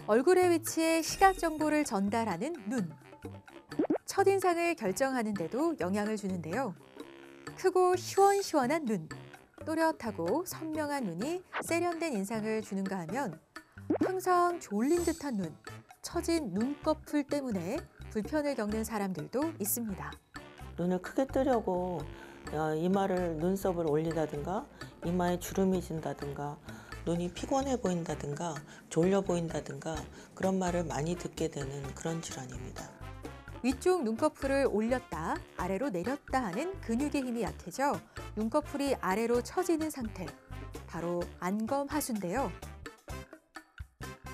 얼굴에 위치해 시각 정보를 전달하는 눈. 첫인상을 결정하는 데도 영향을 주는데요. 크고 시원시원한 눈, 또렷하고 선명한 눈이 세련된 인상을 주는가 하면 항상 졸린 듯한 눈, 처진 눈꺼풀 때문에 불편을 겪는 사람들도 있습니다. 눈을 크게 뜨려고 이마를 눈썹을 올리다든가 이마에 주름이 진다든가 눈이 피곤해 보인다든가 졸려 보인다든가 그런 말을 많이 듣게 되는 그런 질환입니다. 위쪽 눈꺼풀을 올렸다, 아래로 내렸다 하는 근육의 힘이 약해져 눈꺼풀이 아래로 처지는 상태, 바로 안검하수인데요.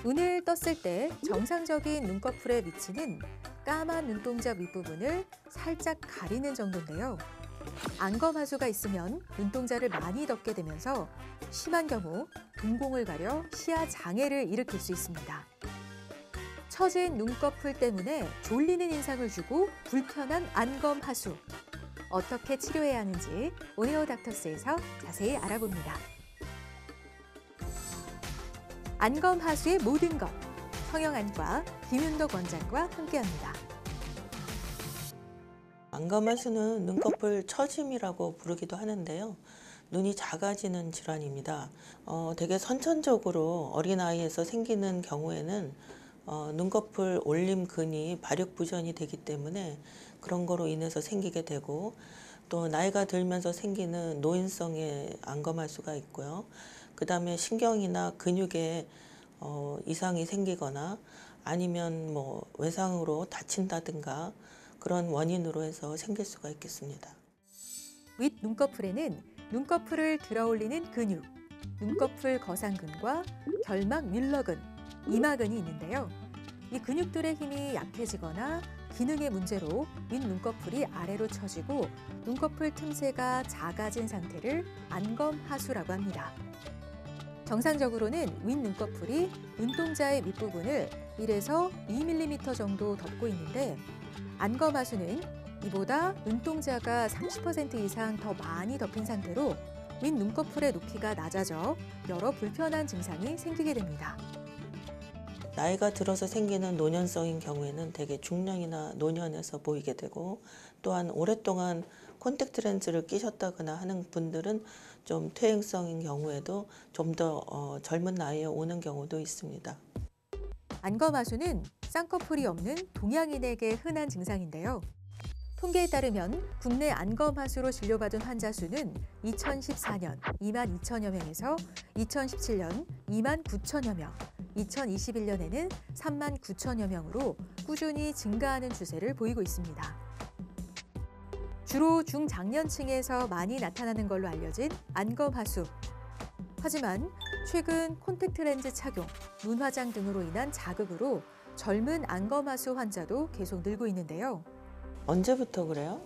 눈을 떴을 때 정상적인 눈꺼풀의 위치는 까만 눈동자 윗부분을 살짝 가리는 정도인데요. 안검하수가 있으면 눈동자를 많이 덮게 되면서 심한 경우 동공을 가려 시야 장애를 일으킬 수 있습니다. 처진 눈꺼풀 때문에 졸리는 인상을 주고 불편한 안검하수. 어떻게 치료해야 하는지 오네오 닥터스에서 자세히 알아봅니다. 안검하수의 모든 것. 성형안과 김윤덕 원장과 함께합니다. 안검하수는 눈꺼풀 처짐이라고 부르기도 하는데요. 눈이 작아지는 질환입니다. 되게 선천적으로 어린아이에서 생기는 경우에는 눈꺼풀 올림근이 발육부전이 되기 때문에 그런 거로 인해서 생기게 되고 또 나이가 들면서 생기는 노인성의 안검하수가 있고요. 그 다음에 신경이나 근육에 이상이 생기거나 아니면 뭐 외상으로 다친다든가 그런 원인으로 해서 생길 수가 있겠습니다. 윗 눈꺼풀에는 눈꺼풀을 들어올리는 근육, 눈꺼풀 거상근과 결막 뮬러근, 이마근이 있는데요. 이 근육들의 힘이 약해지거나 기능의 문제로 윗 눈꺼풀이 아래로 처지고 눈꺼풀 틈새가 작아진 상태를 안검하수라고 합니다. 정상적으로는 윗 눈꺼풀이 눈동자의 윗부분을 1에서 2mm 정도 덮고 있는데 안검하수는 이보다 눈동자가 30% 이상 더 많이 덮인 상태로 윗 눈꺼풀의 높이가 낮아져 여러 불편한 증상이 생기게 됩니다. 나이가 들어서 생기는 노년성인 경우에는 대개 중년이나 노년에서 보이게 되고 또한 오랫동안 콘택트 렌즈를 끼셨다거나 하는 분들은 좀 퇴행성인 경우에도 좀 더 젊은 나이에 오는 경우도 있습니다. 안검하수는 쌍꺼풀이 없는 동양인에게 흔한 증상인데요. 통계에 따르면 국내 안검하수로 진료받은 환자 수는 2014년 2만 2천여 명에서 2017년 2만 9천여 명, 2021년에는 3만 9천여 명으로 꾸준히 증가하는 추세를 보이고 있습니다. 주로 중장년층에서 많이 나타나는 걸로 알려진 안검하수. 하지만 최근 콘택트 렌즈 착용, 눈 화장 등으로 인한 자극으로 젊은 안검하수 환자도 계속 늘고 있는데요. 언제부터 그래요?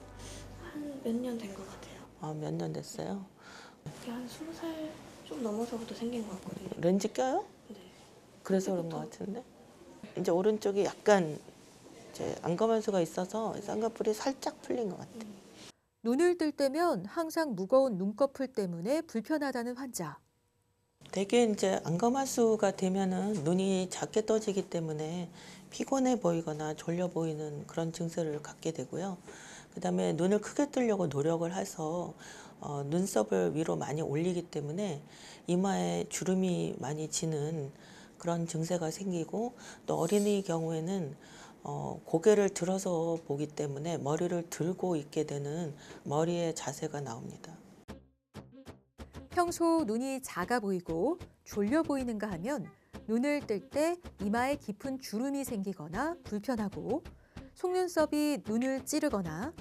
한 몇 년 된 것 같아요. 몇 년 됐어요? 그게 한 20살 좀 넘어서부터 생긴 것 같거든요. 렌즈 껴요? 네. 그래서 그런 것 같은데. 이제 오른쪽이 약간 이제 안검하수가 있어서 쌍꺼풀이 살짝 풀린 것 같아요. 눈을 뜰 때면 항상 무거운 눈꺼풀 때문에 불편하다는 환자. 대개 이제 안검하수가 되면은 눈이 작게 떠지기 때문에 피곤해 보이거나 졸려 보이는 그런 증세를 갖게 되고요. 그다음에 눈을 크게 뜨려고 노력을 해서 눈썹을 위로 많이 올리기 때문에 이마에 주름이 많이 지는 그런 증세가 생기고 또 어린이 경우에는 고개를 들어서 보기 때문에 머리를 들고 있게 되는 머리의 자세가 나옵니다. 평소 눈이 작아 보이고 졸려 보이는가 하면 눈을 뜰 때 이마에 깊은 주름이 생기거나 불편하고 속눈썹이 눈을 찌르거나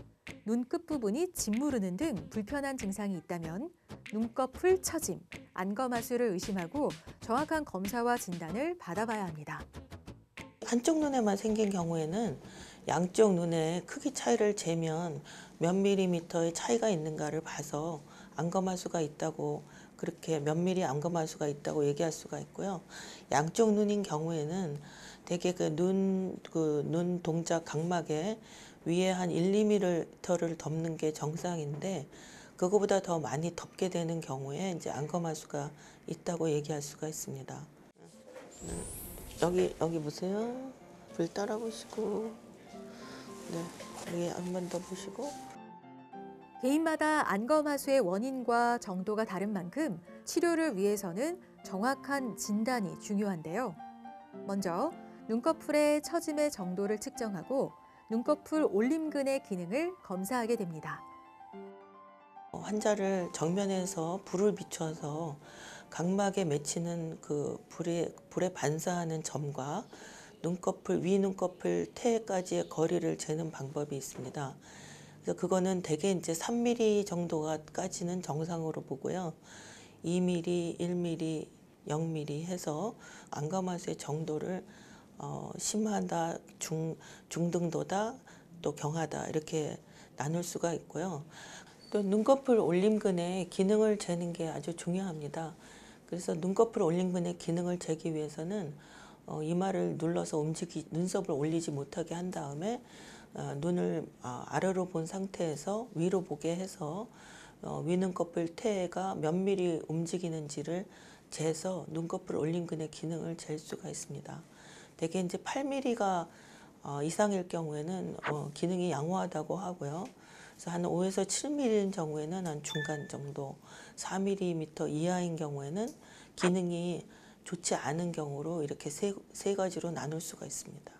눈 끝부분이 짓무르는 등 불편한 증상이 있다면 눈꺼풀 처짐, 안검하수를 의심하고 정확한 검사와 진단을 받아봐야 합니다. 한쪽 눈에만 생긴 경우에는 양쪽 눈의 크기 차이를 재면 몇 밀리미터의 차이가 있는가를 봐서 안검하수가 있다고 그렇게 몇 미리 안검하수가 있다고 얘기할 수가 있고요. 양쪽 눈인 경우에는 대개 눈 동작 각막에 위에 한 1, 2mm를 덮는 게 정상인데 그거보다 더 많이 덮게 되는 경우에 이제 안검하수가 있다고 얘기할 수가 있습니다. 여기 보세요. 불 따라 보시고, 네, 여기 한 번 더 보시고. 개인마다 안검하수의 원인과 정도가 다른 만큼 치료를 위해서는 정확한 진단이 중요한데요. 먼저 눈꺼풀의 처짐의 정도를 측정하고 눈꺼풀 올림근의 기능을 검사하게 됩니다. 환자를 정면에서 불을 비춰서 각막에 맺히는 그 불에 반사하는 점과 눈꺼풀, 위 눈꺼풀 태까지의 거리를 재는 방법이 있습니다. 그래서 그거는 대개 이제 3mm 정도까지는 정상으로 보고요. 2mm, 1mm, 0mm 해서 안검하수의 정도를 심하다, 중등도다, 또 경하다 이렇게 나눌 수가 있고요. 또 눈꺼풀 올림근의 기능을 재는 게 아주 중요합니다. 그래서 눈꺼풀 올림근의 기능을 재기 위해서는 이마를 눌러서 눈썹을 올리지 못하게 한 다음에 눈을 아래로 본 상태에서 위로 보게 해서 위눈꺼풀 태가 몇 미리 움직이는지를 재서 눈꺼풀 올림근의 기능을 잴 수가 있습니다. 대개 이제 8mm가 이상일 경우에는 기능이 양호하다고 하고요. 그래서 한 5에서 7mm인 경우에는 한 중간 정도, 4mm 이하인 경우에는 기능이 좋지 않은 경우로 이렇게 세 가지로 나눌 수가 있습니다.